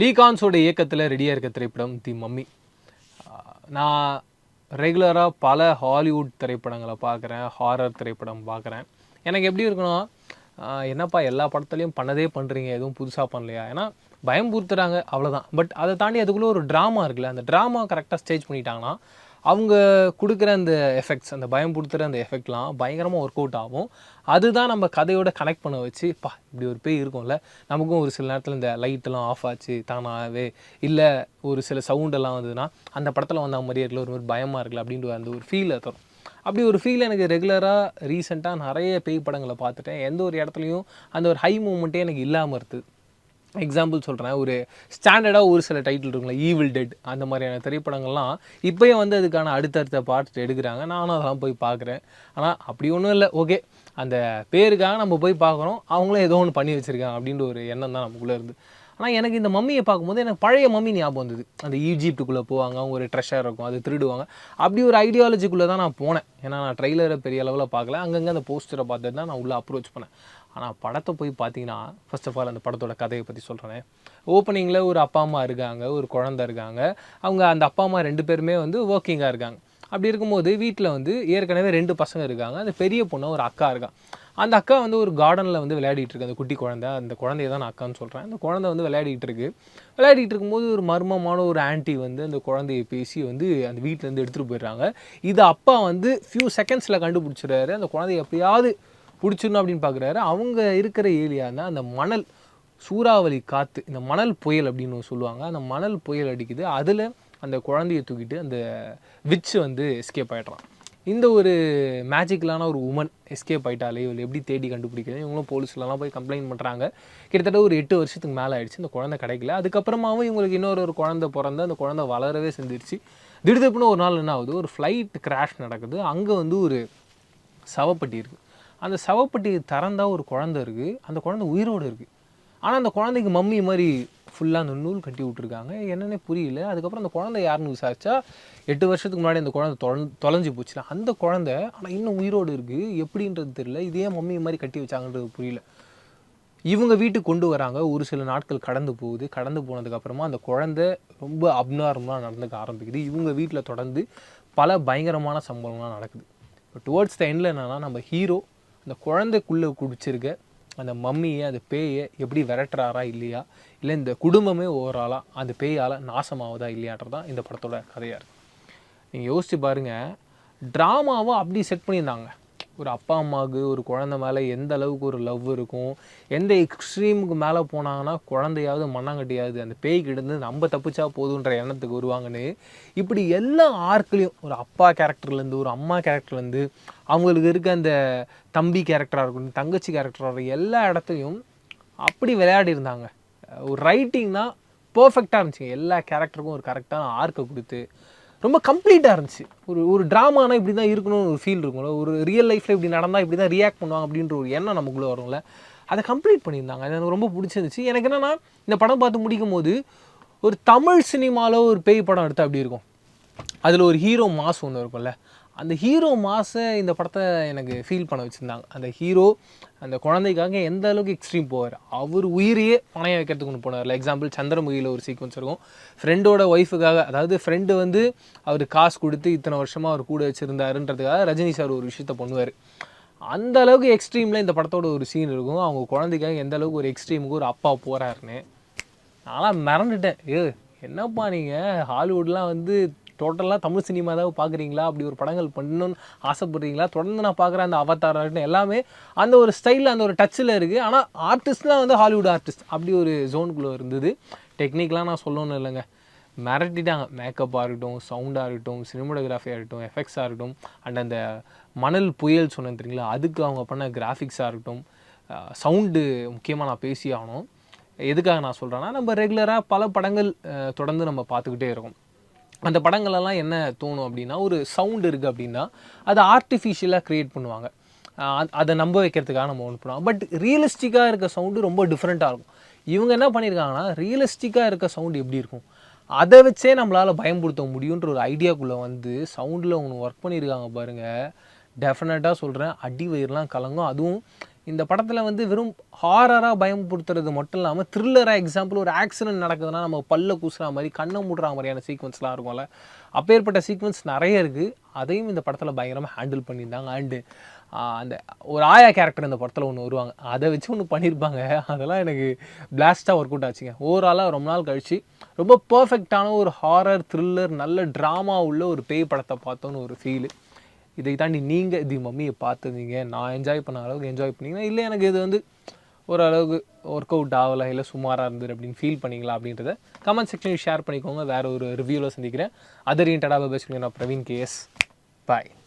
லீ கான்ஸோட இயக்கத்தில் ரெடியாக இருக்க திரைப்படம் தி மம்மி. நான் ரெகுலராக பல ஹாலிவுட் திரைப்படங்களை பார்க்குறேன், ஹாரர் திரைப்படம் பார்க்குறேன். எனக்கு எப்படி இருக்கணும், என்னப்பா எல்லா படத்துலையும் பண்ணதே பண்ணுறீங்க, எதுவும் புதுசாக பண்ணலையா? ஏன்னா பயம்புறுத்துறாங்க அவ்வளோதான். பட் அதை தாண்டி அதுக்குள்ளே ஒரு ட்ராமா இருக்குல்ல, அந்த ட்ராமா கரெக்டாக ஸ்டேஜ் பண்ணிட்டாங்கன்னா அவங்க கொடுக்குற அந்த எஃபெக்ட்ஸ், அந்த பயம்படுத்துகிற அந்த எஃபெக்ட்லாம் பயங்கரமாக ஒர்க் அவுட் ஆகும். அதுதான் நம்ம கதையோட கனெக்ட் பண்ண வச்சு, இப்படி ஒரு பேய் இருக்கும்ல, நமக்கும் ஒரு சில நேரத்தில் இந்த லைட்டெல்லாம் ஆஃப் ஆச்சு தானாகவே, இல்லை ஒரு சில சவுண்டெல்லாம் வந்ததுன்னா அந்த படத்தில் வந்த மாதிரியே இருக்கல, ஒரு மாதிரி பயமாக இருக்கல அப்படின்ற அந்த ஒரு ஃபீலை தரும். அப்படி ஒரு ஃபீல் எனக்கு ரெகுலராக ரீசெண்டாக நிறைய பேய் படங்களை பார்த்துட்டேன். எந்த ஒரு இடத்துலையும் அந்த ஒரு ஹை மூமெண்ட்டே எனக்கு இல்லாமல் இருக்குது. எக்ஸாம்பிள் சொல்கிறேன், ஒரு ஸ்டாண்டர்டாக ஒரு சில டைட்டில் இருக்குங்களா, ஈவில் டெட் அந்த மாதிரியான திரைப்படங்கள்லாம் இப்போயே வந்து அதுக்கான அடுத்தடுத்த பார்ட் எடுக்கிறாங்க. நானும் அதெல்லாம் போய் பார்க்குறேன். ஆனால் அப்படி ஒன்றும் இல்லை, ஓகே அந்த பேருக்காக நம்ம போய் பார்க்குறோம், அவங்களும் ஏதோ ஒன்று பண்ணி வச்சுருக்காங்க அப்படின்ற ஒரு எண்ணம் தான் நமக்குள்ளே இருந்து. ஆனால் எனக்கு இந்த மம்மியை பார்க்கும்போது எனக்கு பழைய மம்மி ஞாபகம் வந்தது. அந்த ஈஜிப்டுக்குள்ளே போவாங்க, அவங்க ஒரு ட்ரெஷர் இருக்கும், அது திருடுவாங்க, அப்படி ஒரு ஐடியாலஜிக்குள்ளே தான் நான் போனேன். ஏன்னா நான் ட்ரெய்லரை பெரிய அளவில் பார்க்கல, அங்கங்கே அந்த போஸ்டரை பார்த்துட்டு தான் நான் உள்ளே அப்ரோச் பண்ணேன். ஆனால் படத்தை போய் பார்த்தீங்கன்னா, ஃபர்ஸ்ட் ஆஃப் ஆல் அந்த படத்தோட கதையை பற்றி சொல்கிறேன். ஓப்பனிங்கில் ஒரு அப்பா அம்மா இருக்காங்க, ஒரு குழந்தை இருக்காங்க. அவங்க அந்த அப்பா அம்மா 2 பேருமே வந்து ஒர்க்கிங்காக இருக்காங்க. அப்படி இருக்கும்போது வீட்டில் வந்து ஏற்கனவே 2 பசங்க இருக்காங்க. அந்த பெரிய பொண்ணு ஒரு அக்கா இருக்கான். அந்த அக்கா வந்து ஒரு கார்டனில் வந்து விளையாடிட்டு இருக்கு. அந்த குட்டி குழந்தை, அந்த குழந்தைய தான் நான் அக்கான்னு சொல்கிறேன். அந்த குழந்தை வந்து விளையாடிட்டு இருக்கும்போது ஒரு மர்மமான ஒரு ஆன்ட்டி வந்து அந்த குழந்தைய பேசி வந்து அந்த வீட்டிலேருந்து எடுத்துகிட்டு போயிடுறாங்க. இது அப்பா வந்து ஃபியூ செகண்ட்ஸில் கண்டுபிடிச்சிடுறாரு. அந்த குழந்தைய எப்படியாவது பிடிச்சிடணும் அப்படின்னு பார்க்குறாரு. அவங்க இருக்கிற ஏரியானா அந்த மணல் சூறாவளி காற்று, இந்த மணல் புயல் அப்படின்னு சொல்லுவாங்க. அந்த மணல் புயல் அடிக்குது. அதில் அந்த குழந்தைய தூக்கிட்டு அந்த விட்ச் வந்து எஸ்கேப் ஆகிடுறான். இந்த ஒரு மேஜிக்கலான ஒரு உமன் எஸ்கேப் ஆகிட்டாலே இவள் எப்படி தேடி கண்டுபிடிக்கிறது, இவங்களும் போலீஸ்லலாம் போய் கம்ப்ளைண்ட் பண்ணுறாங்க. கிட்டத்தட்ட ஒரு 8 வருஷத்துக்கு மேலே ஆயிடுச்சு, இந்த குழந்தை கிடைக்கல. அதுக்கப்புறமாவும் இவங்களுக்கு இன்னொரு குழந்தை பிறந்து அந்த குழந்தை வளரவே செஞ்சிருச்சு. திடீர்னு ஒரு நாள் என்ன ஆகுது, ஒரு ஃப்ளைட் கிராஷ் நடக்குது. அங்கே வந்து ஒரு சவப்பட்டி இருக்குது. அந்த சவப்பட்டி திறந்தா ஒரு குழந்தை இருக்குது. அந்த குழந்தை உயிரோடு இருக்குது. ஆனால் அந்த குழந்தைக்கு மம்மி மாதிரி ஃபுல்லாக அந்த நூல் கட்டி விட்ருக்காங்க. என்னென்னே புரியல. அதுக்கப்புறம் அந்த குழந்தை யாருன்னு விசாரிச்சா 8 வருஷத்துக்கு முன்னாடி அந்த குழந்தை தொலைஞ்சு போச்சுல, அந்த குழந்தை ஆனால் இன்னும் உயிரோடு இருக்குது. எப்படின்றது தெரியல. இதே மம்மி மாதிரி கட்டி வச்சாங்கன்றது புரியல. இவங்க வீட்டுக்கு கொண்டு வராங்க. ஒரு சில நாட்கள் கடந்து போகுது. கடந்து போனதுக்கப்புறமா அந்த குழந்தை ரொம்ப அப்நார்மலாக நடந்துக்க ஆரம்பிக்குது. இவங்க வீட்டில் தொடர்ந்து பல பயங்கரமான சம்பவங்கள்லாம் நடக்குது. இப்போ டுவர்ட்ஸ் த எண்டில் என்னென்னா, நம்ம ஹீரோ அந்த குழந்தைக்குள்ளே குடிச்சிருக்க அந்த மம்மியை, அந்த பேயை எப்படி விரட்டுறாரா இல்லையா, இல்லை இந்த குடும்பமே ஓவராலாக அந்த பேயால் நாசமாவதா இல்லையான்றதான் இந்த படத்தோட கதையாக இருக்குது. நீங்கள் யோசிச்சு பாருங்கள், ட்ராமாவை அப்படி செட் பண்ணியிருந்தாங்க. ஒரு அப்பா அம்மாவுக்கு ஒரு குழந்தை மேலே எந்த அளவுக்கு ஒரு லவ் இருக்கும், எந்த எக்ஸ்ட்ரீமுக்கு மேலே போனாங்கன்னா குழந்தையாவது மண்ணாங்கட்டியாவது அந்த பேய்கிட்டேருந்து நம்ம தப்பிச்சா போதுன்ற எண்ணத்துக்கு வருவாங்கன்னு, இப்படி எல்லா ஆர்க்லேயும் ஒரு அப்பா கேரக்டர்லேருந்து ஒரு அம்மா கேரக்டர்லேருந்து அவங்களுக்கு இருக்க அந்த தம்பி கேரக்டராக இருக்கட்டும், தங்கச்சி கேரக்டராக இருக்கட்டும், எல்லா இடத்துலையும் அப்படி விளையாடி இருந்தாங்க. ஒரு ரைட்டிங்னா பர்ஃபெக்டாக இருந்துச்சு. எல்லா கேரக்டருக்கும் ஒரு கரெக்டான ஆர்க்கை கொடுத்து ரொம்ப கம்ப்ளீட்டாக இருந்துச்சு. ஒரு ட்ராமானா இப்படி தான் இருக்கணும்னு ஒரு ஃபீல் இருக்கும்ல, ஒரு ரியல் லைஃப்பில் இப்படி நடந்தால் இப்படி தான் ரியாக்ட் பண்ணுவாங்க அப்படின்ற ஒரு எண்ணம் நமக்குள்ளே வரும்ல, அதை கம்ப்ளீட் பண்ணியிருந்தாங்க. அது எனக்கு ரொம்ப பிடிச்சிருந்துச்சு. எனக்கு என்னென்னா, இந்த படம் பார்த்து முடிக்கும் போது ஒரு தமிழ் சினிமாவில் ஒரு பேய் படம் எடுத்தால் அப்படி இருக்கும். அதில் ஒரு ஹீரோ மாஸ் ஒன்று இருக்கும்ல, அந்த ஹீரோ மாஸை இந்த படத்தை எனக்கு ஃபீல் பண்ண வச்சுருந்தாங்க. அந்த ஹீரோ அந்த குழந்தைக்காக எந்த அளவுக்கு எக்ஸ்ட்ரீம் போவார், அவர் உயிரையே பணைய வைக்கிறதுக்கு ஒன்று போனார்ல. எக்ஸாம்பிள் சந்திரமுகியில் ஒரு சீக்வன்ஸ் இருக்கும். ஃப்ரெண்டோட ஒய்ஃபுக்காக, அதாவது ஃப்ரெண்டு வந்து அவர் காசு கொடுத்து இத்தனை வருஷமாக அவர் கூட வச்சுருந்தாருன்றதுக்காக ரஜினி சார் ஒரு விஷயத்த பண்ணுவார். அந்த அளவுக்கு எக்ஸ்ட்ரீமில் இந்த படத்தோட ஒரு சீன் இருக்கும். அவங்க குழந்தைக்காக எந்த அளவுக்கு ஒரு எக்ஸ்ட்ரீமுக்கு ஒரு அப்பா போகிறாருன்னு நான்லாம் மறந்துட்டேன். என்னப்பா நீங்கள் ஹாலிவுட்லாம் வந்து டோட்டலாக தமிழ் சினிமா ஏதாவது பார்க்குறீங்களா, அப்படி ஒரு படங்கள் பண்ணணும்னு ஆசைப்படுறீங்களா? தொடர்ந்து நான் பார்க்குறேன் அந்த அவதார் எல்லாமே அந்த ஒரு ஸ்டைலில் அந்த ஒரு டச்சில் இருக்குது. ஆனால் ஆர்டிஸ்ட்லாம் வந்து ஹாலிவுட் ஆர்டிஸ்ட் அப்படி ஒரு ஜோனுக்குள்ளே இருந்தது. டெக்னிக்லாம் நான் சொல்லணும்னு இல்லைங்க, மிரட்டிட்டாங்க. மேக்கப்பாக இருக்கட்டும், சவுண்டாக இருக்கட்டும், சினிமோட்டோகிராஃபியாக இருக்கட்டும், எஃபெக்ட்ஸாக இருக்கட்டும், அண்ட் அந்த மணல் புயல் சொன்னேன் தெரியுங்களா, அதுக்கு அவங்க பண்ண கிராஃபிக்ஸாக இருக்கட்டும், சவுண்டு முக்கியமாக நான் பேசி ஆகணும். எதுக்காக நான் சொல்கிறேன்னா, நம்ம ரெகுலராக பல படங்கள் தொடர்ந்து நம்ம பார்த்துக்கிட்டே இருக்கோம். அந்த படங்களெல்லாம் என்ன தோணும் அப்படின்னா, ஒரு சவுண்டு இருக்குது அப்படின்னா அதை ஆர்டிஃபிஷியலாக க்ரியேட் பண்ணுவாங்க. அதை நம்ப வைக்கிறதுக்காக நம்ம ஒன்று பண்ணுவோம். பட் ரியலிஸ்டிக்காக இருக்க சவுண்டு ரொம்ப டிஃப்ரெண்ட்டாக இருக்கும். இவங்க என்ன பண்ணியிருக்காங்கன்னா, ரியலிஸ்டிக்காக இருக்க சவுண்டு எப்படி இருக்கும் அதை வச்சே நம்மளால் பயன்படுத்த முடியுன்ற ஒரு ஐடியாக்குள்ளே வந்து சவுண்டில் ஒன்று ஒர்க் பண்ணியிருக்காங்க பாருங்கள். டெஃபினட்டாக சொல்கிறேன், அடி வயிறுலாம் கலங்கும். அதுவும் இந்த படத்தில் வந்து வெறும் ஹாரராக பயம்படுத்துறது மட்டும் இல்லாமல் த்ரில்லராக, எக்ஸாம்பிள் ஒரு ஆக்சிடென்ட் நடக்குதுன்னா நம்ம பல்ல கூசுற மாதிரி, கண்ணை மூடுற மாதிரியான சீக்வன்ஸ்லாம் இருக்கும்ல, அப்பேற்பட்ட சீக்வன்ஸ் நிறைய இருக்குது. அதையும் இந்த படத்தில் பயங்கரமாக ஹேண்டில் பண்ணியிருந்தாங்க. அண்டு அந்த ஒரு ஆயா கேரக்டர் இந்த படத்தில் ஒன்று வருவாங்க, அதை வச்சு ஒன்று பண்ணியிருப்பாங்க. அதெல்லாம் எனக்கு பிளாஸ்ட்டாக ஒர்க் அவுட் ஆச்சுங்க. ஓவராலாக ரொம்ப நாள் கழித்து ரொம்ப பர்ஃபெக்டான ஒரு ஹாரர் த்ரில்லர் நல்ல ட்ராமா உள்ள ஒரு பேய் படத்தை பார்த்தோன்னு ஒரு ஃபீலு. இதை தாண்டி நீங்கள் தி மம்மியை பார்த்துருந்தீங்க, நான் என்ஜாய் பண்ண அளவுக்கு என்ஜாய் பண்ணிங்கன்னா, இல்லை எனக்கு இது வந்து ஓரளவுக்கு ஒர்க் அவுட் ஆகலை, இல்லை சுமாராக இருந்தது அப்படின்னு ஃபீல் பண்ணிங்களா அப்படின்றத கமெண்ட் செக்ஷனில் ஷேர் பண்ணிக்கோங்க. வேறு ஒரு ரிவ்யூவில் சந்திக்கிறேன். அதர் இன்டடாக பேசுகிறேன். நான் பிரவீன் கேஎஸ். பாய்.